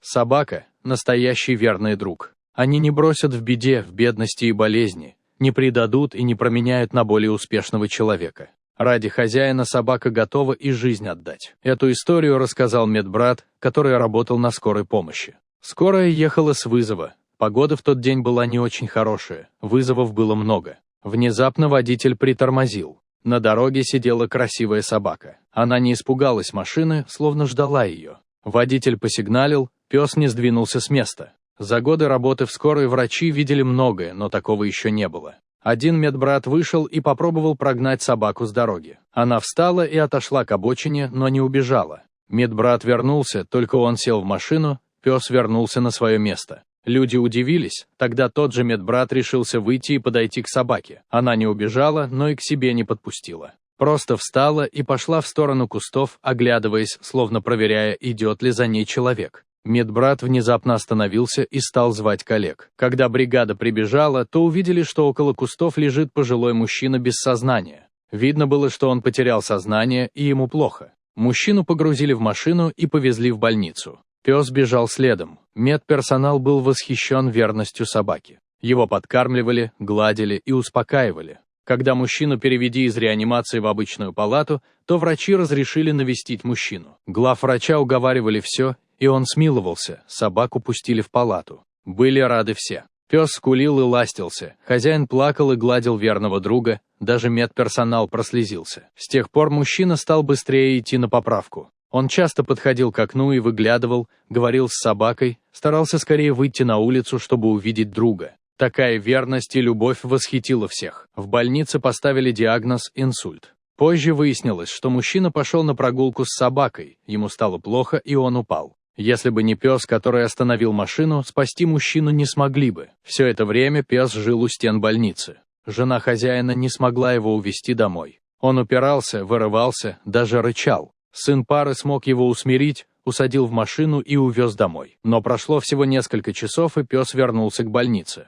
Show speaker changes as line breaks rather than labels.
Собака – настоящий верный друг. Они не бросят в беде, в бедности и болезни, не предадут и не променяют на более успешного человека. Ради хозяина собака готова и жизнь отдать. Эту историю рассказал медбрат, который работал на скорой помощи. Скорая ехала с вызова. Погода в тот день была не очень хорошая, вызовов было много. Внезапно водитель притормозил. На дороге сидела красивая собака. Она не испугалась машины, словно ждала ее. Водитель посигналил, пес не сдвинулся с места. За годы работы в скорой врачи видели многое, но такого еще не было. Один медбрат вышел и попробовал прогнать собаку с дороги. Она встала и отошла к обочине, но не убежала. Медбрат вернулся, только он сел в машину, пес вернулся на свое место. Люди удивились, тогда тот же медбрат решился выйти и подойти к собаке. Она не убежала, но и к себе не подпустила. Просто встала и пошла в сторону кустов, оглядываясь, словно проверяя, идет ли за ней человек. Медбрат внезапно остановился и стал звать коллег. Когда бригада прибежала, то увидели, что около кустов лежит пожилой мужчина без сознания. Видно было, что он потерял сознание и ему плохо. Мужчину погрузили в машину и повезли в больницу. Пес бежал следом. Медперсонал был восхищен верностью собаки. Его подкармливали, гладили и успокаивали. Когда мужчину перевели из реанимации в обычную палату, то врачи разрешили навестить мужчину. Главврача уговаривали все, и он смиловался, собаку пустили в палату. Были рады все. Пес скулил и ластился, хозяин плакал и гладил верного друга, даже медперсонал прослезился. С тех пор мужчина стал быстрее идти на поправку. Он часто подходил к окну и выглядывал, говорил с собакой, старался скорее выйти на улицу, чтобы увидеть друга. Такая верность и любовь восхитила всех. В больнице поставили диагноз «инсульт». Позже выяснилось, что мужчина пошел на прогулку с собакой, ему стало плохо и он упал. Если бы не пес, который остановил машину, спасти мужчину не смогли бы. Все это время пес жил у стен больницы. Жена хозяина не смогла его увезти домой. Он упирался, вырывался, даже рычал. Сын пары смог его усмирить, усадил в машину и увез домой. Но прошло всего несколько часов, и пес вернулся к больнице.